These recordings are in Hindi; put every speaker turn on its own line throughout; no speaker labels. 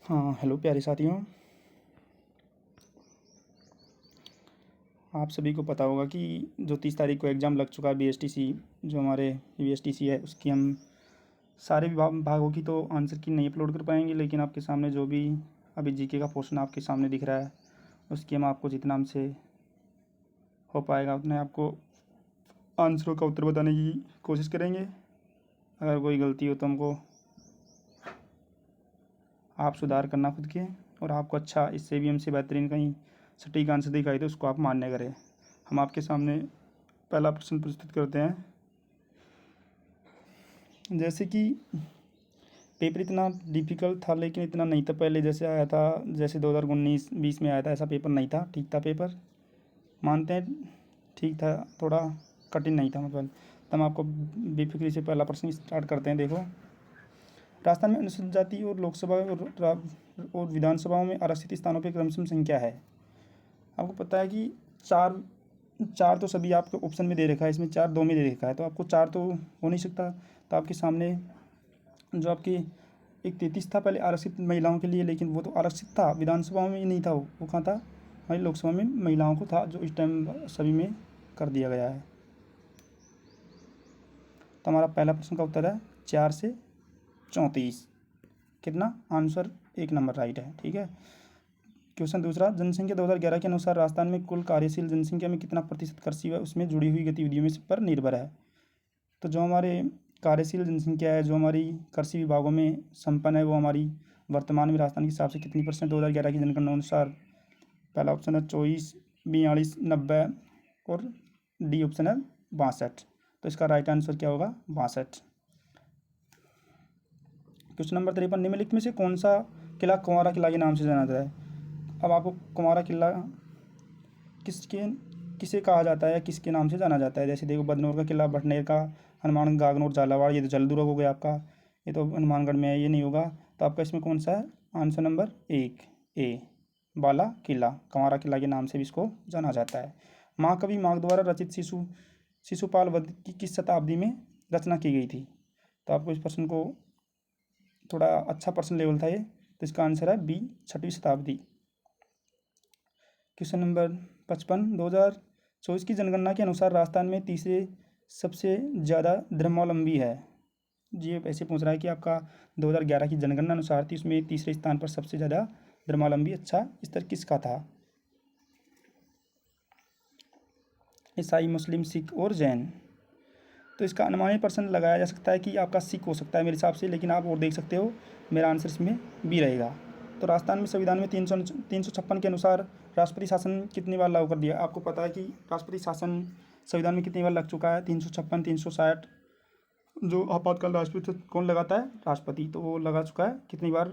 हाँ, हेलो प्यारे साथियों। आप सभी को पता होगा कि जो 30 तारीख को एग्ज़ाम लग चुका है बीएसटीसी, जो हमारे बीएसटीसी है, उसकी हम सारे भागों की तो आंसर की नहीं अपलोड कर पाएंगे, लेकिन आपके सामने जो भी अभी जीके का पोर्शन आपके सामने दिख रहा है, उसकी हम आपको जितना हमसे हो पाएगा उतने आपको आंसरों का उत्तर बताने की कोशिश करेंगे। अगर कोई गलती हो तो हमको आप सुधार करना खुद के, और आपको अच्छा इससे भी हमसे बेहतरीन कहीं सटीक आंसर दिखाई दे उसको आप मान्य करें। हम आपके सामने पहला प्रश्न प्रस्तुत करते हैं। जैसे कि पेपर इतना डिफ़िकल्ट था लेकिन इतना नहीं था पहले जैसे आया था, जैसे 2019-20 में आया था, ऐसा पेपर नहीं था। ठीक था पेपर, मानते हैं ठीक था, थोड़ा कठिन नहीं था मतलब। तो हम आपको बेफिक्री से पहला प्रश्न स्टार्ट करते हैं। देखो, राजस्थान में अनुसूचित जाति और लोकसभा और विधानसभाओं में आरक्षित स्थानों पर क्रमशः संख्या है। आपको पता है कि चार चार तो सभी आपके ऑप्शन में दे रखा है, इसमें चार दो में दे रखा है, तो आपको चार तो हो नहीं सकता। तो आपके सामने जो आपकी एक 33 था पहले आरक्षित महिलाओं के लिए, लेकिन वो तो आरक्षित था, विधानसभाओं में नहीं था। वो कहाँ था? हमारी लोकसभा में महिलाओं को था, जो इस टाइम सभी में कर दिया गया है। तो हमारा पहला प्रश्न का उत्तर है 4 से 34। कितना? आंसर 1 नंबर राइट है। ठीक है। क्वेश्चन दूसरा, जनसंख्या 2011 के अनुसार राजस्थान में कुल कार्यशील जनसंख्या में कितना प्रतिशत कृषि व उसमें जुड़ी हुई गतिविधियों में पर निर्भर है? तो जो हमारे कार्यशील जनसंख्या है, जो हमारी कृषि विभागों में संपन्न है, वो हमारी वर्तमान में राजस्थान के हिसाब से कितनी परसेंट 2011 की जनगणना अनुसार? पहला ऑप्शन है 24, 42, 90 और डी ऑप्शन है 62। तो इसका राइट आंसर क्या होगा? 62। क्वेश्चन नंबर 53, निम्नलिखित में से कौन सा किला कुंवारा किला के नाम से जाना जाता है? अब आपको कुंवारा किला किसके किसे कहा जाता है, किसके नाम से जाना जाता है? जैसे देखो, बदनौर का किला, भटनेर का, हनुमान गागनौर, झालावाड़, ये तो जलदुर्ग हो गया आपका, ये तो हनुमानगढ़ में है, ये नहीं होगा। तो आपका इसमें कौन सा है? आंसर नंबर 1 ए, बाला किला, कंवारा किला के नाम से भी इसको जाना जाता है। महाकवि माघ द्वारा रचित शिशुपाल वध की किस शताब्दी में रचना की गई थी? तो आपको इस प्रश्न को थोड़ा अच्छा प्रश्न लेवल था ये, तो इसका आंसर है बी, 6वीं शताब्दी। क्वेश्चन नंबर 55, 2024 की जनगणना के अनुसार राजस्थान में तीसरे सबसे ज़्यादा धर्मावलंबी है। ये ऐसे पूछ रहा है कि आपका 2011 की जनगणना अनुसार थी, उसमें तीसरे स्थान पर सबसे ज़्यादा धर्मावलंबी अच्छा स्तर किसका था? ईसाई, मुस्लिम, सिख और जैन। तो इसका अनुमानित परसेंट लगाया जा सकता है कि आपका सिख हो सकता है मेरे हिसाब से, लेकिन आप और देख सकते हो, मेरा आंसर इसमें बी रहेगा। तो राजस्थान में संविधान में 356 के अनुसार राष्ट्रपति शासन कितनी बार लागू कर दिया? आपको पता है कि राष्ट्रपति शासन संविधान में कितनी बार लग चुका है? 356, 360। जो आपातकाल राष्ट्रपति कौन लगाता है? राष्ट्रपति। तो वो लगा चुका है कितनी बार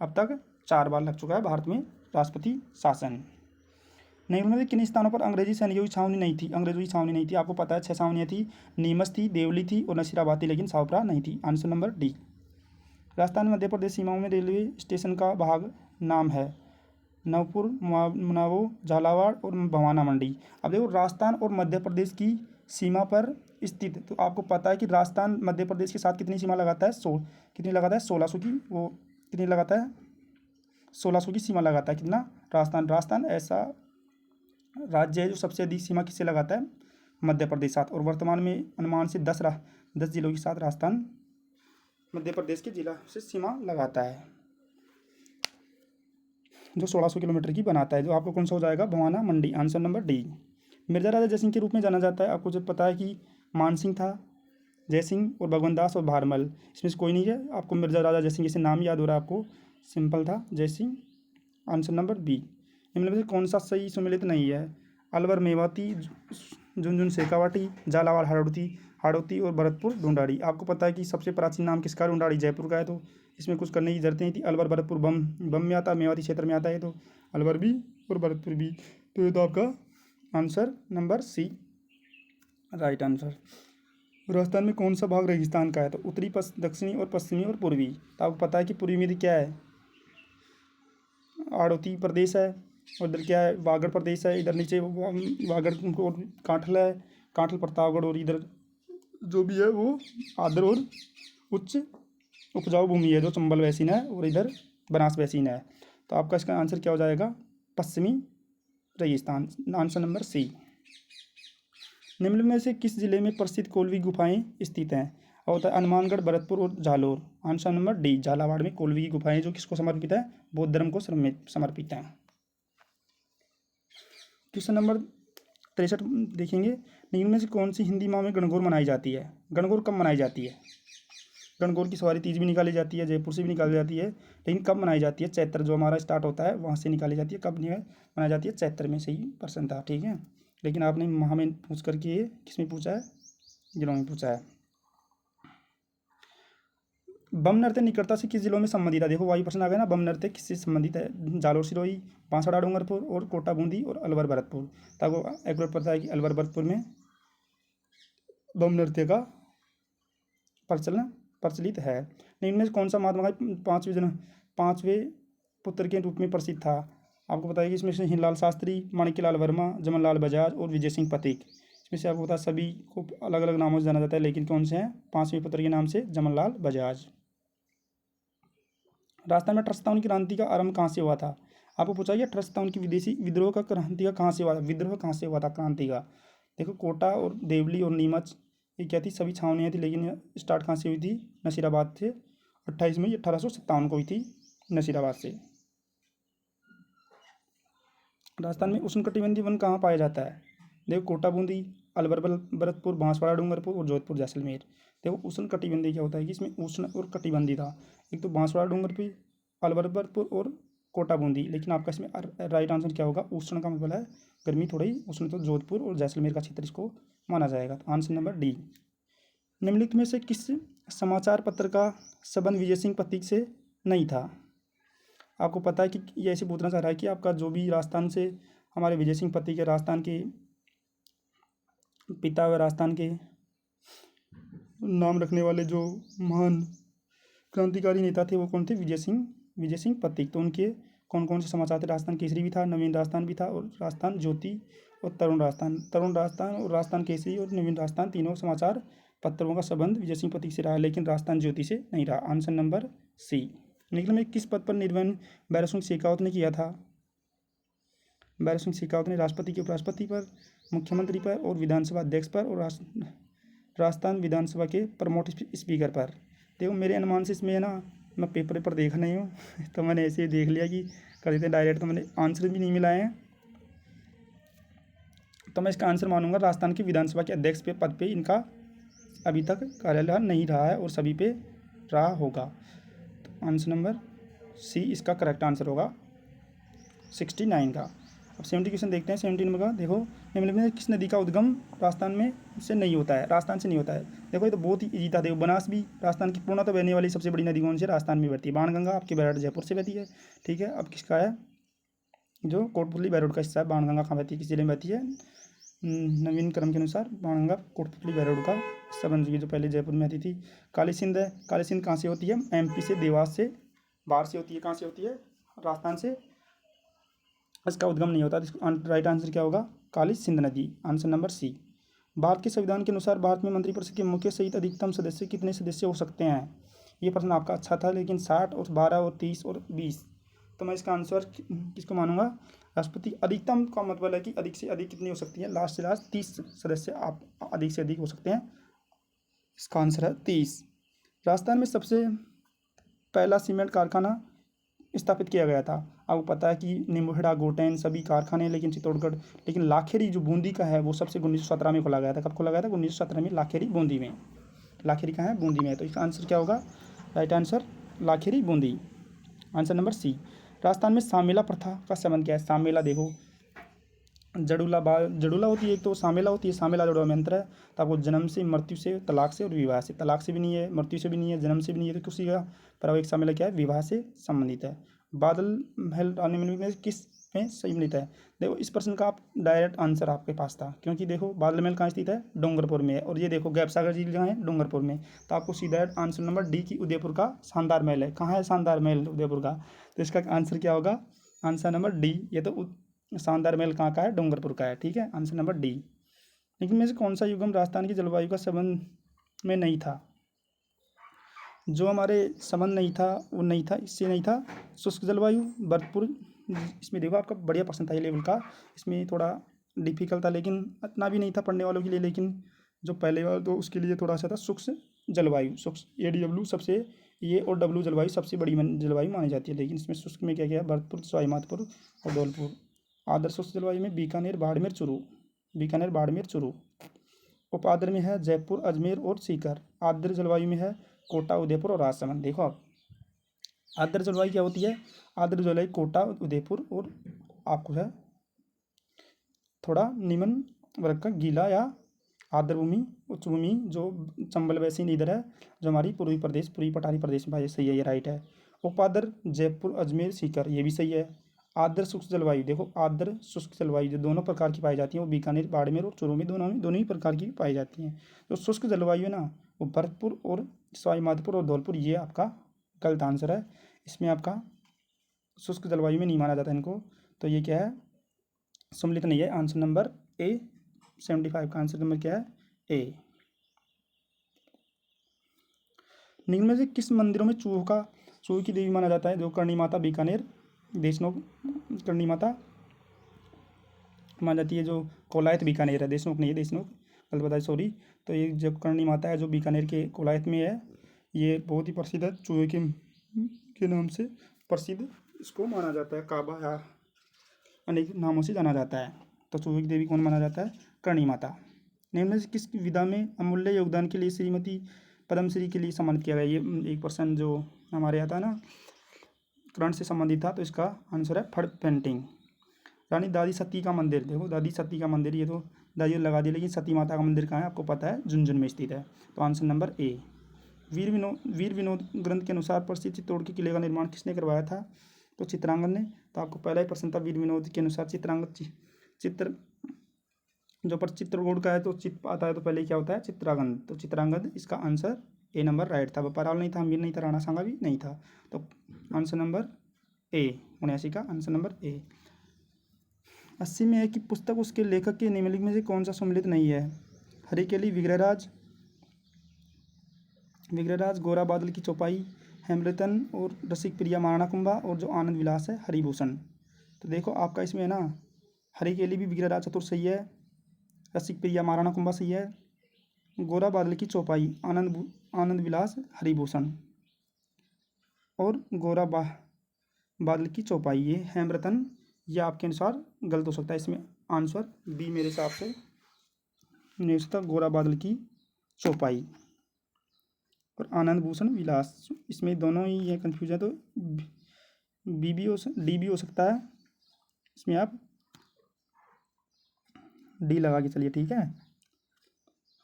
अब तक? 4 बार लग चुका है भारत में राष्ट्रपति शासन। नेहरू में किन स्थानों पर अंग्रेजी सैनिकों की छावनी नहीं थी? अंग्रेजों की छावनी नहीं थी। आपको पता है 6 छावनियाँ थी, नीमच थी, देवली थी और नसीराबाद थी, लेकिन शाहपुरा नहीं थी। Answer number D. Rajasthan Madhya Pradesh सीमाओं में रेलवे स्टेशन का भाग नाम है नवपुर, मुनावो, झालावाड़ और भवाना मंडी। अब देखो, राजस्थान और मध्य प्रदेश की सीमा पर स्थित, तो आपको पता है कि राजस्थान मध्य प्रदेश के साथ कितनी सीमा लगाता है? कितनी लगाता है? 1600 की। वो कितनी लगाता है? 1600 की सीमा लगाता है। कितना? राजस्थान ऐसा राज्य है जो सबसे अधिक सीमा किससे लगाता है? मध्य प्रदेश साथ। और वर्तमान में अनुमान से 10 जिलों के साथ राजस्थान मध्य प्रदेश के जिला से सीमा लगाता है, जो 1600 किलोमीटर की बनाता है। जो आपको कौन सा हो जाएगा? Bhawani Mandi. Answer number D. Mirza Raja Jaisingh के रूप में जाना जाता है। आपको जब पता है कि मानसिंह था, जयसिंह और भगवंत दास और भारमल, इसमें से कोई नहीं है। आपको मिर्जा राजा जयसिंह जैसे नाम याद हो रहा है, आपको सिंपल था जयसिंह। Answer number B. निम्न में से कौन सा सही सुमेलित नहीं है? अलवर मेवाती, झुंझुनू शेखावाटी, झालावाड़ हाड़ौती और भरतपुर ढूंढाड़ी। आपको पता है कि सबसे प्राचीन नाम किसका? ढूंढाड़ी जयपुर का है, तो इसमें कुछ करने की जरूरत नहीं थी। अलवर भरतपुर बम में आता है, मेवाती क्षेत्र में आता है, तो अलवर भी और भरतपुर भी। तो ये तो आपका answer number C right answer. Rajasthan में कौन सा भाग रेगिस्तान का है? तो उत्तरी, दक्षिणी और पश्चिमी और पूर्वी। तो आपको पता है कि पूर्वी में क्या है? आड़ौती प्रदेश है, और इधर क्या है? वागड़ प्रदेश है। इधर नीचे वागड़ और कांठल है, कांठल प्रतापगढ़, और इधर जो भी है वो आर्द्र और उच्च उपजाऊ भूमि है, जो चंबल वैसीन है, और इधर बनास बेसिन है। तो आपका इसका आंसर क्या हो जाएगा, पश्चिमी रेगिस्तान, आंसर नंबर सी। निम्न में से किस जिले में प्रसिद्ध कोलवी गुफाएं स्थित हैं? और होता है हनुमानगढ़, भरतपुर और Jalore, answer number D, Jhalawar में कोलवी की गुफाएं, जो किसको समर्पित है, बौद्ध धर्म को समर्पित है। क्वेश्चन नंबर 63 देखेंगे, निम्न में से कौन सी हिंदी माह में गणगौर मनाई जाती है? गणगौर कब मनाई जाती है? गणगौर की सवारी तीज भी निकाली जाती है, जयपुर से भी निकाली जाती है, लेकिन कब मनाई जाती है? चैत्र जो हमारा स्टार्ट होता है वहाँ से निकाली जाती है। कब मनाई जाती है? चैत्र में। सही पर्सन था, ठीक है। लेकिन आपने माह में पूछ करके ये किस में पूछा है, जिलों में पूछा है। बम नृत्य निकटता से किस जिलों में संबंधित है? देखो वायु प्रश्न आ गया ना, बम नृत्य किससे संबंधित है? जालोर सिरोही, बांसवाड़ा डूंगरपुर और कोटा बूंदी और अलवर भरतपुर। तो आपको एक्यूरेट पता है कि अलवर भरतपुर में बम नृत्य का प्रचलित है। इनमें से कौन सा महात्मा गांधी पांचवें पुत्र के रूप में प्रसिद्ध था? आपको बताया कि इसमें से हिंदलाल शास्त्री, माणिक्यलाल वर्मा, जमनलाल बजाज और विजय सिंह पथिक। इसमें से आपको पता है सभी को अलग अलग नामों से जाना जाता है, लेकिन कौन से हैं? पांचवें पुत्र के नाम से जमनलाल बजाज। राजस्थान में ट्रस्ताउन क्रांति का आरंभ कहाँ से हुआ था? आपको पूछा गया ट्रस्ताउन की विदेशी विद्रोह का क्रांति का कहाँ से हुआ था? विद्रोह कहाँ से हुआ था क्रांति का? देखो कोटा और देवली और नीमच ये क्या थी, सभी छावनियाँ थी, लेकिन स्टार्ट कहाँ से हुई थी? नसीराबाद से। 28 मई 1857 को हुई थी नसीराबाद से। राजस्थान में उष्णकटिबंधीय वन कहाँ पाया जाता है? देखो कोटा बूंदी, अलवर भरतपुर, बांसवाड़ा डूंगरपुर और जोधपुर जैसलमेर। देखो उष्णकटिबंधीय क्या होता है कि इसमें उष्ण और कटिबंधी था, एक तो बांसवाड़ा डूंगरपुर, अलवर भरतपुर और कोटा बूंदी, लेकिन आपका इसमें राइट आंसर क्या होगा? उष्ण का मतलब है गर्मी थोड़ी उष्ण, तो जोधपुर और जैसलमेर का क्षेत्र इसको माना जाएगा। तो आंसर नंबर डी। निम्नलिखित में से किस समाचार पत्र का संबंध विजय सिंह पथिक से नहीं था? आपको पता है कि ये ऐसे पूछना चाह रहा है कि आपका जो भी राजस्थान से हमारे विजय सिंह पथिक के राजस्थान के पिता व राजस्थान के नाम रखने वाले जो महान क्रांतिकारी नेता थे वो कौन थे? विजय सिंह पथिक। तो उनके कौन कौन से समाचार थे? राजस्थान केसरी भी था, नवीन राजस्थान भी था और राजस्थान ज्योति और तरुण राजस्थान और राजस्थान केसरी और नवीन राजस्थान तीनों समाचार पत्रों का संबंध विजय सिंह पथिक से रहा, लेकिन राजस्थान ज्योति से नहीं रहा। आंसर नंबर सी। निखिल में किस पद पर निर्माण भैरव सिंह शेखावत ने किया था? भैरव सिंह शेखावत ने राष्ट्रपति के उपराष्ट्रपति पर, मुख्यमंत्री पर और विधानसभा अध्यक्ष पर और राजस्थान विधानसभा के प्रमोट स्पीकर पर। देखो मेरे अनुमान से इसमें है ना, मैं पेपर पर देखा नहीं हूँ तो मैंने ऐसे ही देख लिया कि कर देते डायरेक्ट, तो मैंने आंसर भी नहीं मिलाए हैं, तो मैं इसका आंसर मानूंगा राजस्थान की विधानसभा के अध्यक्ष पे पद पे इनका अभी तक कार्यालय नहीं रहा है और सभी पे रहा होगा। तो आंसर नंबर सी इसका करेक्ट आंसर होगा 69 का। अब 70 क्वेश्चन देखते हैं। 70 नंबर का देखो, निम्नलिखित में किस नदी का उद्गम राजस्थान में से नहीं होता है? राजस्थान से नहीं होता है। देखो ये तो बहुत ही ईजी था। देखो बनास भी राजस्थान की पूर्णतः बहने वाली सबसे बड़ी नदी कौन सी? राजस्थान में बहती है। बाणगंगा आपकी बैराड जयपुर से बहती है, ठीक है। अब किसका है? जो कोटपुतली बैराड का हिस्सा है। बाणगंगा कहाँ बहती है, किस जिले में बहती है? नवीन क्रम के अनुसार बाणगंगा कोटपुतली बैराड का हिस्सा बन चुकी है, जो पहले जयपुर में आती थी। काली सिंध है, काली सिंध कहाँ से होती है? MP से, देवास से, बाहर से होती है। कहाँ से होती है? राजस्थान से। इसका उद्गम नहीं होता। राइट आंसर क्या होगा? काली सिंध नदी, आंसर नंबर सी। भारत के संविधान के अनुसार भारत में मंत्रिपरिषद के मुख्य सहित अधिकतम सदस्य कितने सदस्य हो सकते हैं? ये प्रश्न आपका अच्छा था, लेकिन 60 और 12 और 30 और 20, तो मैं इसका आंसर किसको मानूंगा? राष्ट्रपति। अधिकतम का मतलब है कि अधिक से अधिक कितनी हो सकती है? लास्ट से लास्ट 30 सदस्य आप अधिक से अधिक हो सकते हैं। इसका आंसर है 30। राजस्थान में सबसे पहला सीमेंट कारखाना स्थापित किया गया था। आपको पता है कि निम्बुहेड़ा, गोटेन सभी कारखाने, लेकिन चित्तौड़गढ़, लेकिन लाखेरी जो बूंदी का है वो सबसे 1917 में खोला गया था। कब खोला गया था? 1917 में, लाखेरी बूंदी में। लाखेरी कहाँ है? बूंदी में। तो इसका आंसर क्या होगा? Right answer Lakheri Bundi, answer number C. Rajasthan में सामेला प्रथा का संबंध क्या है? सामेला देखो, जड़ूला होती है एक, तो सामेला होती है। सामेला जड़ूला में अंतर है। तो आपको जन्म से, मृत्यु से, तलाक से और विवाह से। तलाक से भी नहीं है, मृत्यु से भी नहीं है, जन्म से भी नहीं है, तो किसी का पर एक सामेला क्या है? विवाह से संबंधित है। बादल महल में किस में सम्मिलित है? देखो इस प्रश्न का आप डायरेक्ट आंसर आपके पास था, क्योंकि देखो बादल महल कहाँ स्थित है? डूंगरपुर में है। और ये देखो गैपसागर झील जहाँ है? डूंगरपुर में। तो आपको सीधा आंसर नंबर डी की उदयपुर का शानदार महल है। कहाँ है शानदार महल? उदयपुर का। तो इसका आंसर क्या होगा? Answer number D. ये तो शानदार महल कहाँ का है? डूंगरपुर का है, ठीक है। Answer number D. लेकिन में से कौन सा युगम राजस्थान की जलवायु का संबंध में नहीं था? जो हमारे संबंध नहीं था वो नहीं था, इससे नहीं था। शुष्क जलवायु भरतपुर, इसमें देखो आपका बढ़िया परसेंट था ये लेवल का। इसमें थोड़ा डिफिकल्ट था लेकिन इतना भी नहीं था पढ़ने वालों के लिए, लेकिन जो पहले वाला तो उसके लिए थोड़ा सा था। शुष्क जलवायु, शुष्क ADW सबसे, ये और W जलवायु सबसे बड़ी जलवायु मानी जाती है। लेकिन इसमें शुष्क में क्या क्या है, भरतपुर, सवाईमाधोपुर और धौलपुर। आदर्श शुष्क जलवायु में बीकानेर, बाड़मेर, चूरू, बीकानेर, बाड़मेर, चूरू। उपाद्र में है जयपुर, अजमेर और सीकर। आर्द्र जलवायु में है कोटा, उदयपुर और राजसमंद। देखो आप, आर्द्र जलवायु क्या होती है, आर्द्र जलवायु कोटा, उदयपुर और आपको है थोड़ा निम्न वर्ग का गीला या आर्द्र भूमि, उच्च भूमि जो चंबल वैसी इधर है, जो हमारी पूर्वी प्रदेश, पूर्वी पठारी प्रदेश में भाई सही है, ये राइट है। उपाद्र जयपुर, अजमेर, सीकर, ये भी सही है। आर्द्र शुष्क जलवायु, देखो आर्द्र शुष्क जलवायु जो दोनों प्रकार की पाई जाती है वो बीकानेर, बाड़मेर और चूरू में दोनों ही प्रकार की पाई जाती हैं। तो शुष्क जलवायु है ना, वो भरतपुर और सवाईमाधोपुर और धौलपुर, ये आपका गलत आंसर है। इसमें आपका शुष्क जलवायु में नहीं माना जाता इनको, तो ये क्या है, सम्मिलित नहीं है। आंसर नंबर ए, 75 का आंसर नंबर क्या है, ए। निम्न में से किस मंदिरों में चूहों की देवी माना जाता है। जो करणी माता बीकानेर, देशनोक करणी माता मानी जाती है। जो कोलायत बीकानेर है, देशनोक नहीं है, देशनोक गलत बताया, सॉरी। तो ये जो करणी माता है जो बीकानेर के कोलायत में है, ये बहुत ही प्रसिद्ध है, चूहे के नाम से प्रसिद्ध इसको माना जाता है। काबा या अनेक नामों से जाना जाता है। तो चूहे की देवी कौन माना जाता है, करणी माता। निम्न में से किस विधा में अमूल्य योगदान के लिए श्रीमती पद्मश्री के लिए सम्मानित किया गया। ये 1% जो हमारे आता है ना, करंट से संबंधित था, तो इसका आंसर है फड़ पेंटिंग। रानी दादी सती का मंदिर, देखो दादी सती का मंदिर, ये तो दादी लगा दी, लेकिन सती माता का मंदिर कहाँ है आपको पता है, झुंझुनू में स्थित है। तो आंसर नंबर ए। वीर विनोद ग्रंथ के अनुसार प्रसिद्ध चित्तौड़ के किले का निर्माण किसने करवाया था, तो चित्रांगद ने। तो आपको पहला ही प्रश्न था वीर विनोद के अनुसार चित्र जो पर चित्रकूट का है तो चित्त आता है, तो पहले क्या होता है, चित्रांगद। तो चित्रांगद इसका आंसर ए नंबर राइट था। बपाराल नहीं था, अमीर नहीं था, राणा सांगा भी नहीं था। तो आंसर नंबर ए, 79 का आंसर नंबर ए। 80 में है कि पुस्तक उसके लेखक के निम्नलिखित में से कौन सा सम्मिलित नहीं है। हरिकेली, विग्रहराज, गोरा बादल की चौपाई, हेमरतन और रसिक प्रिया, महाराणा कुंभा और जो आनंद विलास है हरिभूषण। तो देखो आपका इसमें है ना, हरिकेली भी विग्रहराज चतुर सही है, रसिक प्रिया महाराणा कुंभा सही है, गोरा बादल की चौपाई आनंद विलास हरिभूषण और बादल की चौपाई ये हेमरतन, यह आपके अनुसार गलत हो सकता है। इसमें आंसर बी मेरे हिसाब से नहीं हो सकता, गोरा बादल की चौपाई और आनंद भूषण विलास, इसमें दोनों ही ये कन्फ्यूजन है, तो डी भी हो सकता है। इसमें आप डी लगा के चलिए, ठीक है।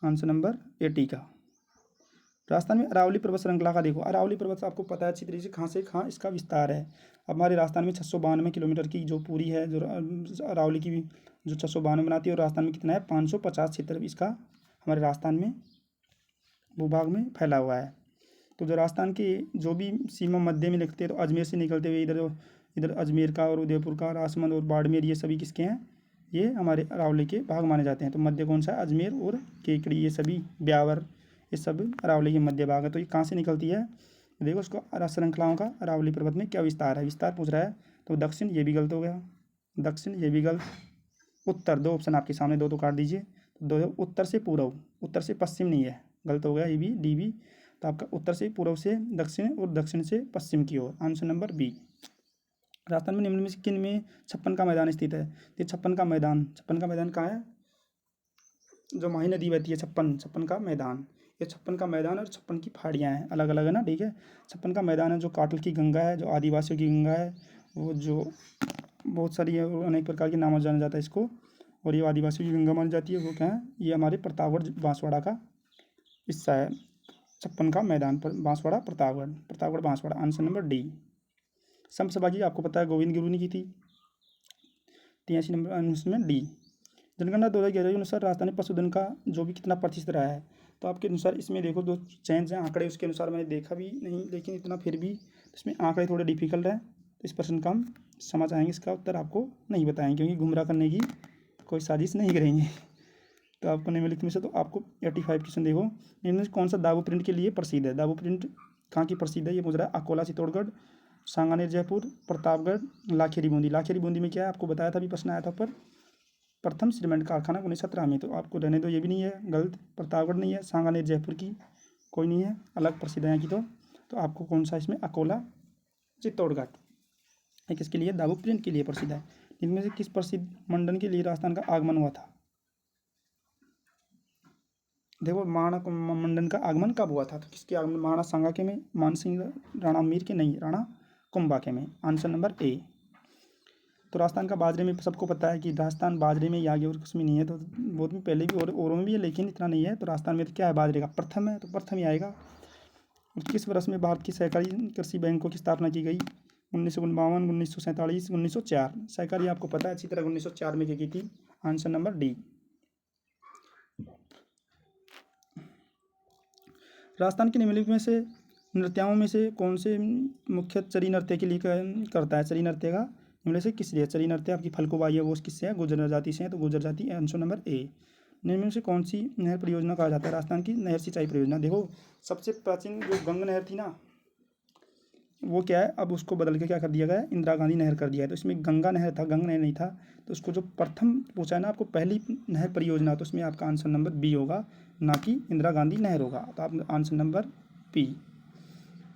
आंसर नंबर 80 का। राजस्थान में अरावली पर्वत श्रृंखला का देखो, अरावली पर्वत आपको पता है अच्छी तरीके से कहाँ से कहाँ इसका विस्तार है। अब हमारे राजस्थान में 692 किलोमीटर की जो पूरी है, जो अरावली की जो 692 बनाती है, और राजस्थान में कितना है, 550 क्षेत्र इसका हमारे राजस्थान में भूभाग में फैला हुआ है। तो जो राजस्थान की जो भी सीमा मध्य में लिखते हैं, तो अजमेर से निकलते हुए इधर अजमेर का और उदयपुर का, राजसमंद और बाड़मेर, ये सभी किसके हैं, ये हमारे अरावली के भाग माने जाते हैं। तो मध्य कौन सा है, अजमेर और केकड़ी, ये सभी ब्यावर, ये सब अरावली के मध्य भाग है। तो ये कहाँ से निकलती है, देखो उसको श्रृंखलाओं का अरावली पर्वत में क्या विस्तार है, विस्तार पूछ रहा है। तो दक्षिण, ये भी गलत हो गया, दक्षिण ये भी गलत। उत्तर, दो ऑप्शन आपके सामने, दो तो काट दीजिए। तो दो, उत्तर से पूर्व, उत्तर से पश्चिम नहीं है, गलत हो गया, ये भी डी भी। तो आपका उत्तर से पूर्व से दक्षिण और दक्षिण से पश्चिम की ओर, आंसर नंबर बी। राजस्थान में निम्न में से किन में 56 का मैदान स्थित है। ये 56 का मैदान कहाँ है, जो माही नदी बहती है, 56 का मैदान, ये 56 का मैदान और 56 की पहाड़ियाँ हैं, अलग अलग है ना, ठीक है। 56 का मैदान है, जो काटल की गंगा है, जो आदिवासियों की गंगा है, वो जो बहुत सारी है, अनेक प्रकार के नामों से जाना जाता है इसको, और ये आदिवासियों की गंगा मानी जाती है। वो क्या है, ये हमारे प्रतापगढ़ बांसवाड़ा का हिस्सा है। 56 का मैदान पर Banswara, Pratapgarh Banswara, answer number D. संत सभा की आपको पता है गोविंद गुरु ने की थी, 83 नंबर उसमें डी। जनगणना 2011 के अनुसार राजस्थानी पशुधन का जो भी कितना प्रतिशत रहा है, तो आपके अनुसार इसमें देखो दो चेंज हैं आंकड़े, उसके अनुसार मैंने देखा भी नहीं, लेकिन इतना फिर भी इसमें आंकड़े थोड़े डिफिकल्ट है, तो इस प्रश्न का हम समझ आएंगे, इसका उत्तर आपको नहीं बताएंगे, क्योंकि गुमराह करने की कोई साजिश नहीं करेंगे। तो आपको निम्नलिखित में से, तो आपको 85 क्वेश्चन देखो, इनमें से कौन सा दाबू प्रिंट के लिए प्रसिद्ध है। दाबू प्रिंट कहाँ की प्रसिद्ध है? ये पूछ रहा है। अकोला चित्तौड़गढ़, सांगानेर जयपुर, प्रतापगढ़, लाखेरी बूंदी। लाखेरी बूंदी में क्या है आपको बताया था, अभी प्रश्न आया था पर प्रथम सीमेंट कारखाना 1917 में, तो आपको रहने दो, ये भी नहीं है, गलत। प्रतापगढ़ नहीं है, सांगानेर जयपुर की कोई नहीं है, अलग प्रसिद्ध है यहाँ की। तो आपको कौन सा इसमें? अकोला चित्तौड़गढ़। एक इसके लिए दाबू प्रिंट के लिए प्रसिद्ध है। इनमें से किस प्रसिद्ध मंडन के लिए राजस्थान का आगमन हुआ था? देखो महाराणा मंडन का आगमन कब हुआ था? तो किसके आगमन? महाराणा सांगा के में, मानसिंह राणा मीर के नहीं, राणा कुंभा के में। Answer number A. तो राजस्थान का बाजरे में सबको पता है कि राजस्थान बाजरे में आगे और कुछ में नहीं है, तो बहुत में पहले भी औरों में भी है, लेकिन इतना नहीं है। तो राजस्थान में तो क्या है? बाजरे का प्रथम है, तो प्रथम ही आएगा। और किस वर्ष में भारत की सहकारी कृषि बैंकों की स्थापना की गई? 1952, 1947, 1904। सहकारी आपको पता है अच्छी तरह, 1904 में की थी। Answer number D. राजस्थान के निम्नलिखित में से नृत्यों में से कौन से मुख्य चरी नृत्य के लिए करता है? चरी नृत्य का निम्न से किस लिए? चरी नृत्य आपकी फल्गुबाई है, वो किससे है? गुर्जर जाति से है, तो गुर्जर जाति। Answer number A. निम्न में से कौन सी नहर परियोजना कहा जाता है राजस्थान की? नहर सिंचाई परियोजना। देखो सबसे प्राचीन जो गंग नहर थी ना, वो क्या है, अब उसको बदल के क्या कर दिया गया है? इंदिरा गांधी नहर कर दिया है। तो इसमें गंगा नहर था, गंग नहर नहीं था। तो उसको जो प्रथम पूछा है ना आपको, पहली नहर परियोजना, तो उसमें आपका आंसर नंबर बी होगा, ना कि इंदिरा गांधी नहर होगा। तो आप आंसर नंबर बी।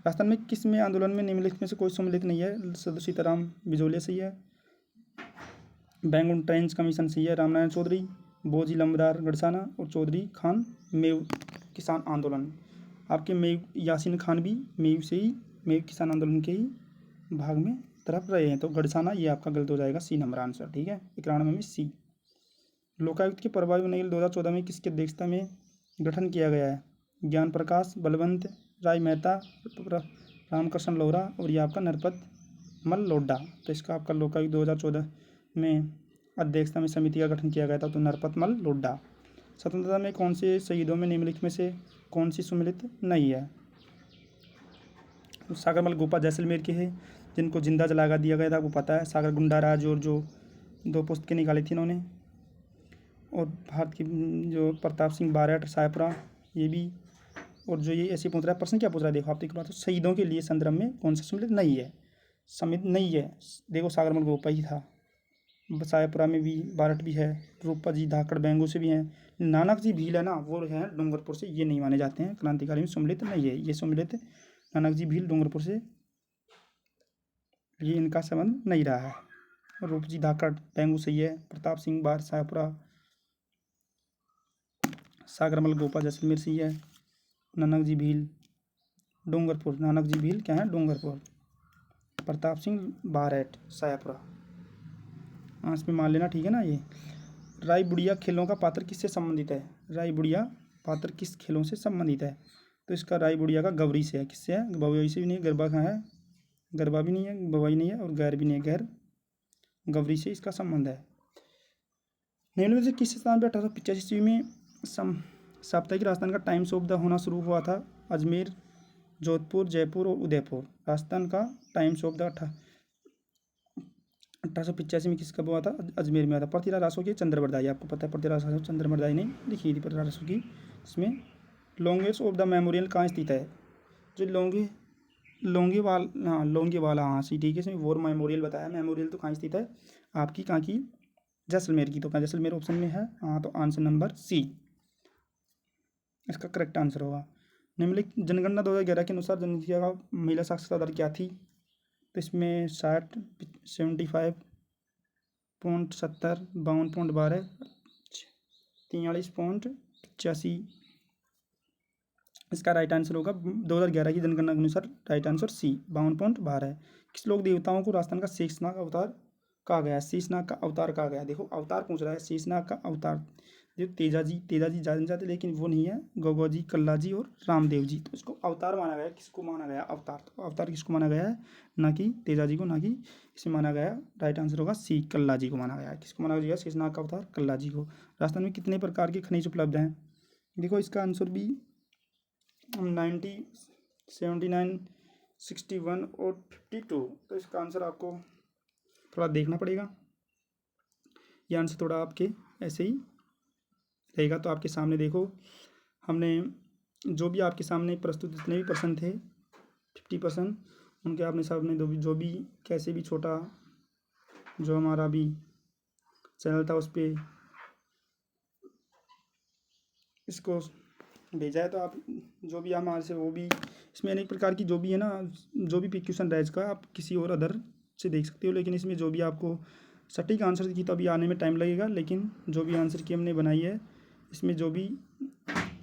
राजस्थान में किस में आंदोलन में निम्नलिखित में से कोई सम्मिलित नहीं है? सीताराम बिजोलिया सही है, बैंगन ट्रेंच कमीशन सही है, रामनारायण चौधरी, बोजी लंबदार गढ़साना और चौधरी खान मेव किसान आंदोलन। आपके मेव यासीन खान भी मेव से ही, मेव किसान आंदोलन के ही भाग में तरफ रहे हैं। तो गढ़साना ये आपका गलत हो जाएगा, सी नंबर आंसर। ठीक है, 91 में सी। लोकायुक्त के प्रभावी बनने के लिए 2014 में किसकी अध्यक्षता में गठन किया गया है? ज्ञान प्रकाश, बलवंत राय मेहता, रामकृष्ण लोहरा और ये आपका नरपत मल लोड्डा। तो इसका आपका लोकायुक्त 2014 में अध्यक्षता में समिति का गठन किया गया था, तो नरपत मल लोड्डा। स्वतंत्रता में कौन से शहीदों में निम्नलिखित में से कौन सी सम्मिलित नहीं है? सागरमल गोपा जैसलमेर के हैं, जिनको जिंदा जला दिया गया था, वो पता है। सागर गुंडाराज और जो 2 पुस्तकें निकाली थी इन्होंने। और भारत की जो प्रताप सिंह बारठ सायपुरा, ये भी। और जो ये ऐसे पूछ रहा है, प्रश्न क्या पूछ रहा है, देखो आप देख, तो शहीदों के लिए संदर्भ में कौन सा सम्मिलित नहीं है? सम्मिलित नहीं है, देखो सागरमल गोपा ही था, सायपुरा में भी बारठ भी है, रूपा जी धाकड़ बेंगू से भी हैं। नानक जी भील है ना, वो है डूंगरपुर से, ये नहीं माने जाते हैं क्रांतिकारी में सम्मिलित नहीं है। ये सम्मिलित नानक जी भील डूंगरपुर से, ये इनका संबंध नहीं रहा है। रूप जी धाकड़ बेंगू से है, प्रताप सिंह बार सायपुरा, सागरमल गोपा जैसलमेर से है, नानक जी भील डूंगरपुर, नानक जी भील क्या है? डूंगरपुर, प्रताप सिंह बारठ सायपुरा। आंस में मान लेना, ठीक है ना। ये राय बुढ़िया खेलों का पात्र किससे संबंधित है? राय बुढ़िया पात्र किस खेलों से संबंधित है? तो इसका राय बुढ़िया का गवरी से है। किससे है? बवई से भी नहीं, गरबा कहाँ है? गरबा भी नहीं है, बवई नहीं है, और गैर भी नहीं है, गैर। गवरी से इसका संबंध है। निम्न में से किस स्थान पर 1885 ईस्वी में साप्ताहिक राजस्थान का टाइम्स ऑफ द होना शुरू हुआ था? अजमेर, जोधपुर, जयपुर और उदयपुर। राजस्थान का टाइम्स ऑफ द 1885 में किस कब हुआ था? अजमेर में हुआ था। पृथ्वीराज रासो की चंद्रवरदाई, आपको पता है पृथ्वीराज रासो चंद्रवरदाई ने लिखी थी पृथ्वीराज रासो की। इसमें लॉन्गेस्ट ऑफ द मेमोरियल कहाँ स्थित है? जो लोंगेवाला, हाँ सी, ठीक है। इसमें वॉर मेमोरियल बताया, मेमोरियल तो कहाँ स्थित है आपकी, कहाँ की? जैसलमेर की। तो कहाँ? जैसलमेर ऑप्शन में है, हाँ। तो आंसर नंबर सी इसका करेक्ट आंसर होगा। निम्नलिखित जनगणना 2011 के अनुसार जनसंख्या का महिला साक्षरता दर क्या थी? तो इसमें 75.70, 52.12, 43.85 इसका राइट आंसर होगा। 2011 की जनगणना के अनुसार राइट आंसर सी 52.12 है। किस लोक देवताओं को राजस्थान का शेषनाग अवतार कहा गया? शेषनाग का अवतार कहा गया। देखो अवतार पूछ रहा है, शेषनाग का अवतार। जो तेजाजी जान जाते, लेकिन वो नहीं है। गौगौ जी, कल्ला जी और रामदेव जी, तो इसको अवतार माना गया। किसको माना गया? अवतार। तो अवतार किसको माना गया है? ना कि तेजाजी को, ना कि इसे माना गया। राइट आंसर होगा सी, कल्ला जी को माना गया है। किसको माना गया? शेषनाग का अवतार कल्ला जी को। राजस्थान में कितने प्रकार के खनिज उपलब्ध हैं? देखो इसका आंसर भी 90, 79, 61 और 52। तो इसका आंसर आपको थोड़ा देखना पड़ेगा। ये आंसर थोड़ा आपके ऐसे ही रहेगा। तो आपके सामने देखो, हमने जो भी आपके सामने प्रस्तुत जितने भी प्रश्न थे, 50% उनके अपने सामने जो भी कैसे भी छोटा जो हमारा भी चैनल था उस पर इसको भेजा है। तो आप जो भी हमारे से वो भी इसमें अनेक प्रकार की जो भी है ना, जो भी क्वेश्चन रह इसका आप किसी और अदर से देख सकते हो, लेकिन इसमें जो भी आपको सटीक आंसर की तो अभी आने में टाइम लगेगा, लेकिन जो भी आंसर की हमने बनाई है इसमें जो भी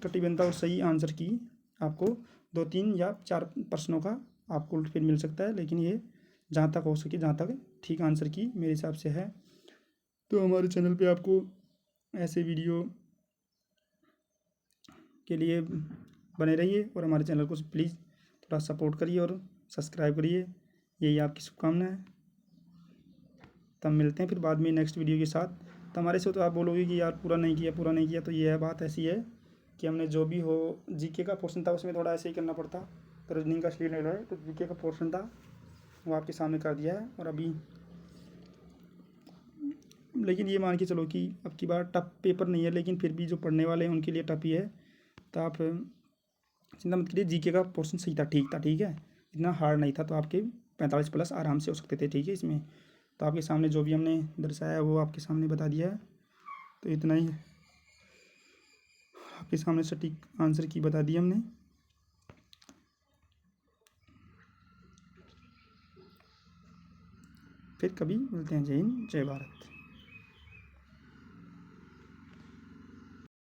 कटिबद्धता और सही आंसर की आपको 2-3 या 4 प्रश्नों का आपको फिर मिल सकता है, लेकिन ये जहाँ तक हो सके, जहाँ तक ठीक आंसर की मेरे हिसाब से है। तो हमारे चैनल पे आपको ऐसे वीडियो के लिए बने रहिए और हमारे चैनल को प्लीज़ थोड़ा सपोर्ट करिए और सब्सक्राइब करिए, यही आपकी शुभकामना है। तब मिलते हैं फिर बाद में नेक्स्ट वीडियो के साथ। तो हमारे से तो आप बोलोगे कि यार पूरा नहीं किया, तो ये है बात ऐसी है कि हमने जो भी हो जीके का पोर्शन था उसमें थोड़ा ऐसे ही करना पड़ता, तो रीजनिंग का स्लीप नहीं रहा है, तो जीके का पोर्शन था वो आपके सामने कर दिया है। और अभी लेकिन ये मान के चलो कि अब की बार टफ पेपर नहीं है, लेकिन फिर भी जो पढ़ने वाले हैं उनके लिए टफ ही है। तो आप चिंता मत करिए, जीके का पोर्शन सही था, ठीक था, ठीक है, इतना हार्ड नहीं था, तो आपके 45+ आराम से हो सकते थे, ठीक है। इसमें तो आपके सामने जो भी हमने दर्शाया है वो आपके सामने बता दिया है, तो इतना ही आपके सामने सटीक आंसर की बता दिया हमने। फिर कभी मिलते हैं। जय हिंद, जय भारत।